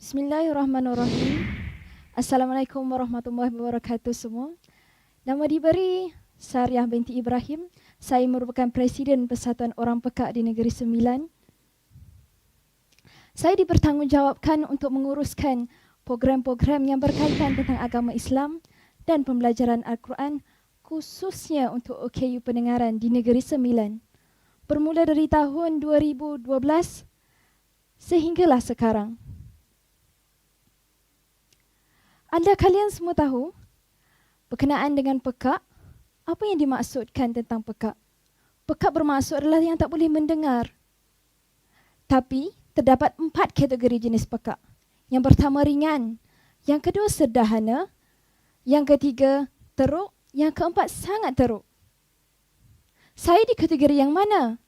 Bismillahirrahmanirrahim. Assalamualaikum warahmatullahi wabarakatuh semua. Nama diberi Sariah binti Ibrahim. Saya merupakan Presiden Persatuan Orang Pekak di Negeri Sembilan. Saya dipertanggungjawabkan untuk menguruskan program-program yang berkaitan tentang agama Islam dan pembelajaran Al-Quran, khususnya untuk OKU pendengaran di Negeri Sembilan. Bermula dari tahun 2012 sehinggalah sekarang. Anda kalian semua tahu berkenaan dengan pekak, apa yang dimaksudkan tentang pekak? Pekak bermaksud adalah yang tak boleh mendengar. Tapi terdapat 4 kategori jenis pekak. Yang pertama ringan, yang kedua sederhana, yang ketiga teruk, yang keempat sangat teruk. Saya di kategori yang mana?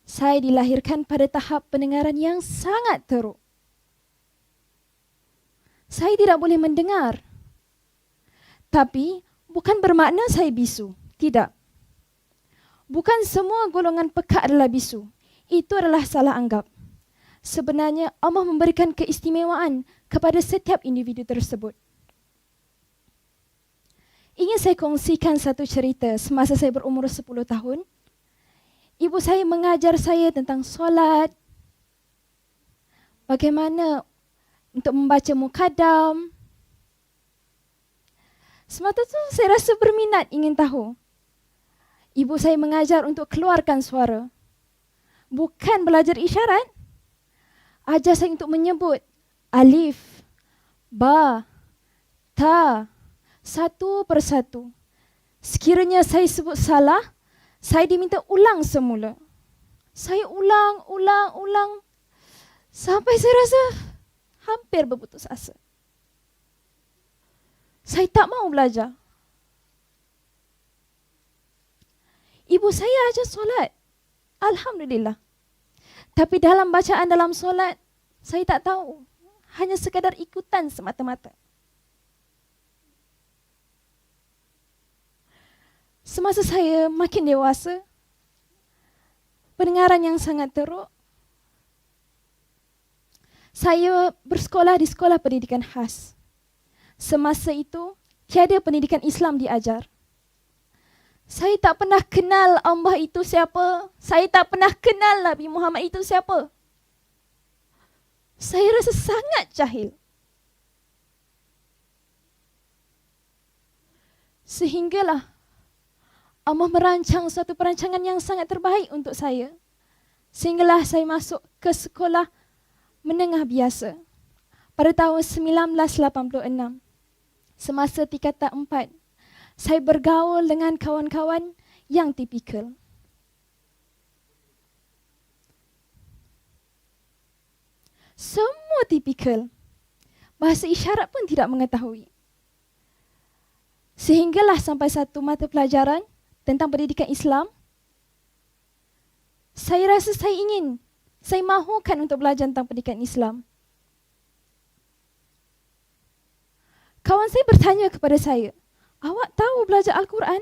Saya dilahirkan pada tahap pendengaran yang sangat teruk. Saya tidak boleh mendengar. Tapi bukan bermakna saya bisu. Tidak. Bukan semua golongan pekak adalah bisu. Itu adalah salah anggap. Sebenarnya Allah memberikan keistimewaan kepada setiap individu tersebut. Ingin saya kongsikan satu cerita semasa saya berumur 10 tahun. Ibu saya mengajar saya tentang solat, bagaimana untuk membaca mukadam. Semasa itu saya rasa berminat ingin tahu. Ibu saya mengajar untuk keluarkan suara. Bukan belajar isyarat. Ajar saya untuk menyebut alif, ba, ta, satu persatu. Sekiranya saya sebut salah, saya diminta ulang semula. Saya ulang. Sampai saya rasa hampir berputus asa. Saya tak mau belajar. Ibu saya ajar solat. Alhamdulillah. Tapi dalam bacaan dalam solat, saya tak tahu. Hanya sekadar ikutan semata-mata. Semasa saya makin dewasa, pendengaran yang sangat teruk, saya bersekolah di sekolah pendidikan khas. Semasa itu, tiada pendidikan Islam diajar. Saya tak pernah kenal Allah itu siapa. Saya tak pernah kenal Nabi Muhammad itu siapa. Saya rasa sangat jahil. Sehinggalah Allah merancang suatu perancangan yang sangat terbaik untuk saya. Sehinggalah saya masuk ke sekolah menengah biasa pada tahun 1986. Semasa tingkatan 4, saya bergaul dengan kawan-kawan yang tipikal. Semua tipikal. Bahasa isyarat pun tidak mengetahui. Sehinggalah sampai satu mata pelajaran tentang pendidikan Islam, saya rasa saya mahukan untuk belajar tentang pendidikan Islam. Kawan saya bertanya kepada saya, awak tahu belajar Al-Quran?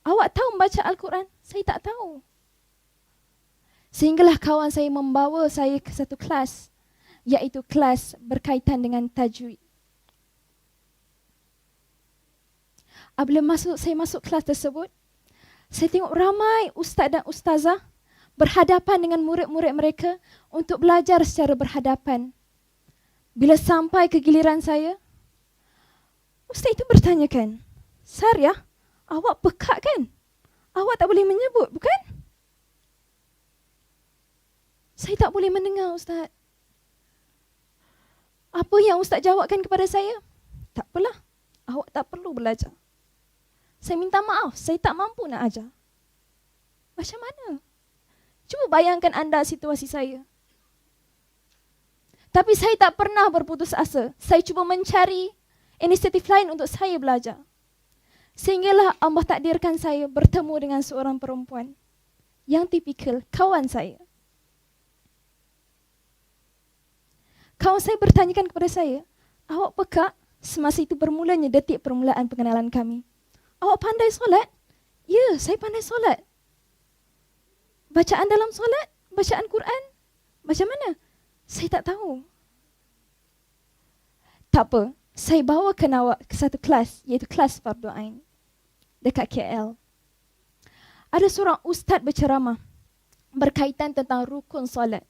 Awak tahu membaca Al-Quran? Saya tak tahu. Sehinggalah kawan saya membawa saya ke satu kelas, iaitu kelas berkaitan dengan tajwid. Apabila saya masuk kelas tersebut, saya tengok ramai ustaz dan ustazah berhadapan dengan murid-murid mereka untuk belajar secara berhadapan. Bila sampai ke giliran saya, ustaz itu bertanyakan, Sariah, awak pekak kan? Awak tak boleh menyebut, bukan? Saya tak boleh mendengar, ustaz. Apa yang ustaz jawabkan kepada saya? Tak apalah, awak tak perlu belajar. Saya minta maaf, saya tak mampu nak ajar. Macam mana? Cuba bayangkan anda situasi saya. Tapi saya tak pernah berputus asa. Saya cuba mencari inisiatif lain untuk saya belajar. Sehinggalah Allah takdirkan saya bertemu dengan seorang perempuan yang tipikal kawan saya. Kawan saya bertanyakan kepada saya, awak pekak? Semasa itu bermulanya detik permulaan pengenalan kami. Awak pandai solat? Ya, saya pandai solat. Bacaan dalam solat? Bacaan Quran? Macam mana? Saya tak tahu. Tak apa, saya bawakan awak ke satu kelas, iaitu kelas Fardu Ain dekat KL. Ada seorang ustaz berceramah berkaitan tentang rukun solat.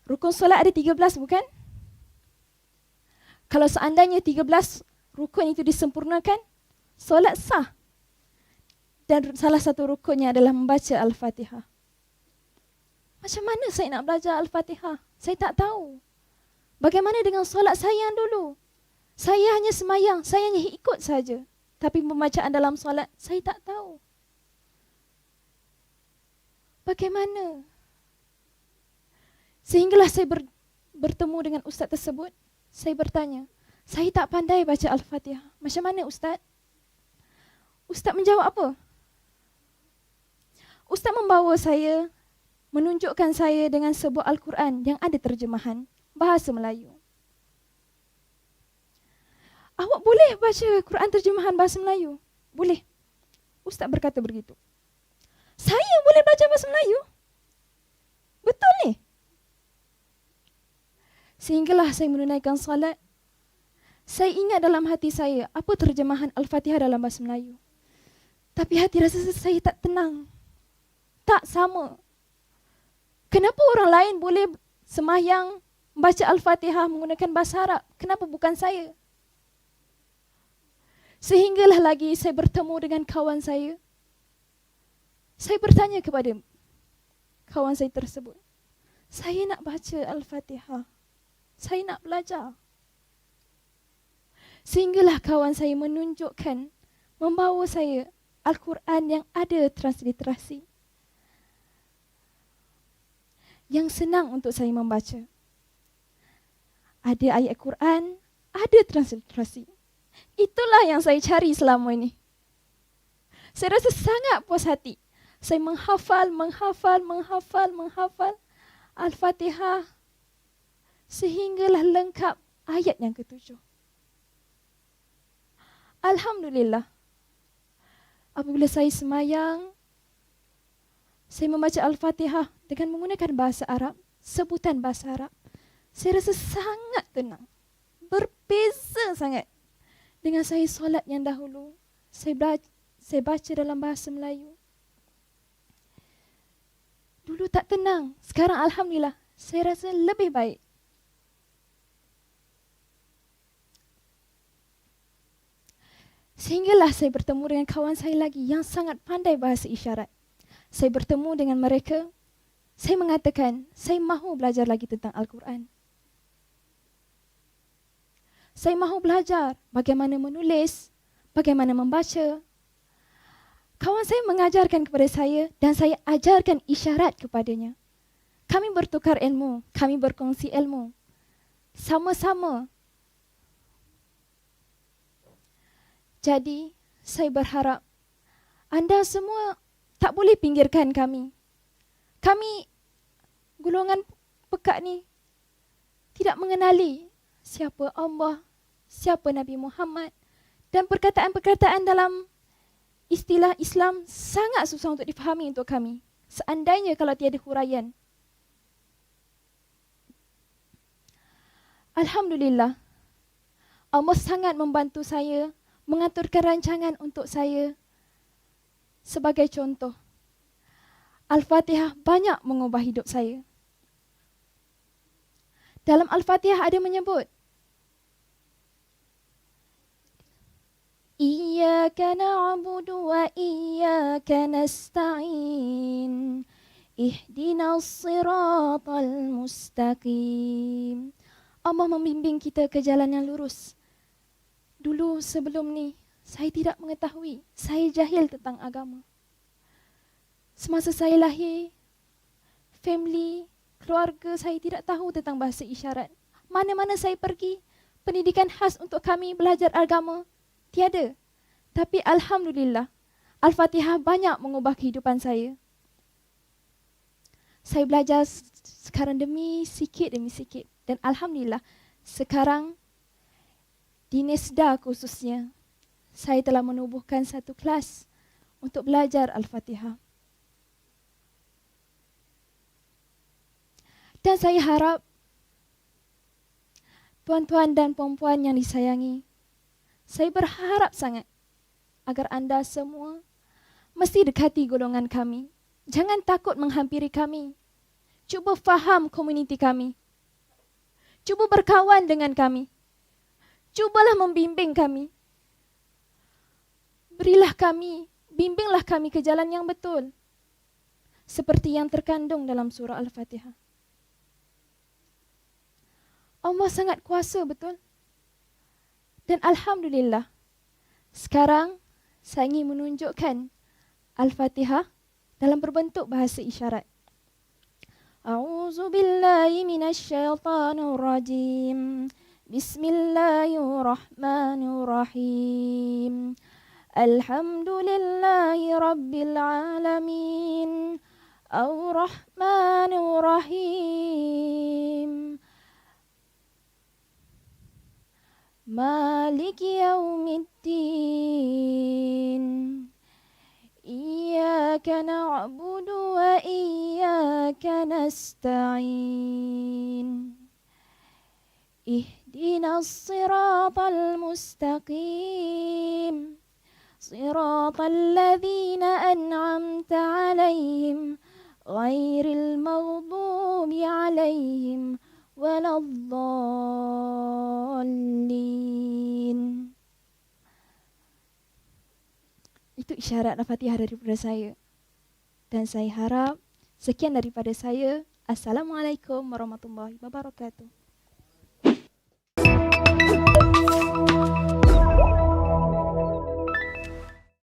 Rukun solat ada 13 bukan? Kalau seandainya 13 rukun itu disempurnakan, solat sah. Dan salah satu rukunnya adalah membaca Al-Fatihah. Macam mana saya nak belajar Al-Fatihah? Saya tak tahu. Bagaimana dengan solat saya yang dulu? Saya hanya semayang, saya hanya ikut saja. Tapi pembacaan dalam solat, saya tak tahu. Bagaimana? Sehinggalah saya bertemu dengan ustaz tersebut, saya bertanya, saya tak pandai baca Al-Fatihah. Macam mana ustaz? Ustaz menjawab apa? Ustaz membawa saya, menunjukkan saya dengan sebuah Al-Quran yang ada terjemahan bahasa Melayu. Awak boleh baca Quran terjemahan bahasa Melayu? Boleh. Ustaz berkata begitu. Saya boleh belajar bahasa Melayu? Betul ni? Sehinggalah saya menunaikan salat. Saya ingat dalam hati saya, apa terjemahan Al-Fatihah dalam bahasa Melayu. Tapi hati rasa saya tak tenang. Tak sama. Kenapa orang lain boleh sembahyang, baca Al-Fatihah menggunakan bahasa Arab? Kenapa bukan saya? Sehinggalah lagi saya bertemu dengan kawan saya. Saya bertanya kepada kawan saya tersebut. Saya nak baca Al-Fatihah. Saya nak belajar. Sehinggalah kawan saya menunjukkan, membawa saya Al-Quran yang ada transliterasi. Yang senang untuk saya membaca. Ada ayat Quran, ada transliterasi. Itulah yang saya cari selama ini. Saya rasa sangat puas hati. Saya menghafal Al-Fatihah sehinggalah lengkap ayat yang ke-7. Alhamdulillah. Apabila saya semayang, saya membaca Al-Fatihah dengan menggunakan bahasa Arab, sebutan bahasa Arab. Saya rasa sangat tenang. Berbeza sangat dengan saya solat yang dahulu. Saya baca dalam bahasa Melayu. Dulu tak tenang. Sekarang Alhamdulillah, saya rasa lebih baik. Sehinggalah saya bertemu dengan kawan saya lagi yang sangat pandai bahasa isyarat. Saya bertemu dengan mereka. Saya mengatakan, saya mahu belajar lagi tentang Al-Quran. Saya mahu belajar bagaimana menulis, bagaimana membaca. Kawan saya mengajarkan kepada saya dan saya ajarkan isyarat kepadanya. Kami bertukar ilmu, kami berkongsi ilmu. Sama-sama. Jadi, saya berharap anda semua tak boleh pinggirkan kami. Kami, golongan pekak ni, tidak mengenali siapa Allah, siapa Nabi Muhammad. Dan perkataan-perkataan dalam istilah Islam sangat susah untuk difahami untuk kami. Seandainya kalau tiada huraian. Alhamdulillah, Allah sangat membantu saya, mengaturkan rancangan untuk saya. Sebagai contoh, Al-Fatihah banyak mengubah hidup saya. Dalam Al-Fatihah ada menyebut, Iyyaka na'budu wa iyyaka nasta'in. Ihdinas siratal mustaqim. Allah membimbing kita ke jalan yang lurus. Dulu sebelum ni, saya tidak mengetahui. Saya jahil tentang agama. Semasa saya lahir, family, keluarga saya tidak tahu tentang bahasa isyarat. Mana-mana saya pergi, pendidikan khas untuk kami belajar agama, tiada. Tapi Alhamdulillah, Al-Fatihah banyak mengubah kehidupan saya. Saya belajar sekarang demi sikit. Dan Alhamdulillah, sekarang di Nesda khususnya, saya telah menubuhkan satu kelas untuk belajar Al-Fatihah. Dan saya harap Tuan-tuan dan puan-puan yang disayangi, saya berharap sangat agar anda semua mesti dekati golongan kami. Jangan takut menghampiri kami. Cuba faham komuniti kami. Cuba berkawan dengan kami. Cubalah membimbing kami. Bimbinglah kami ke jalan yang betul. Seperti yang terkandung dalam surah Al-Fatihah. Allah sangat kuasa, betul? Dan Alhamdulillah, sekarang saya ingin menunjukkan Al-Fatihah dalam berbentuk bahasa isyarat. A'udzu billahi minasy syaithanir rajim. Bismillahirrahmanirrahim. Alhamdulillahi rabbil alamin. Ar-Rahmanir Rahim. Maliki yaumiddin. Iyyaka na'budu wa iyyaka nasta'in. Ihdinas siratal mustaqim. Siratal ladzina an'amta 'alaihim ghairil maghdubi 'alaihim waladdallin. Itu isyarat Al-Fatihah daripada saya. Dan saya harap sekian daripada saya. Assalamualaikum warahmatullahi wabarakatuh.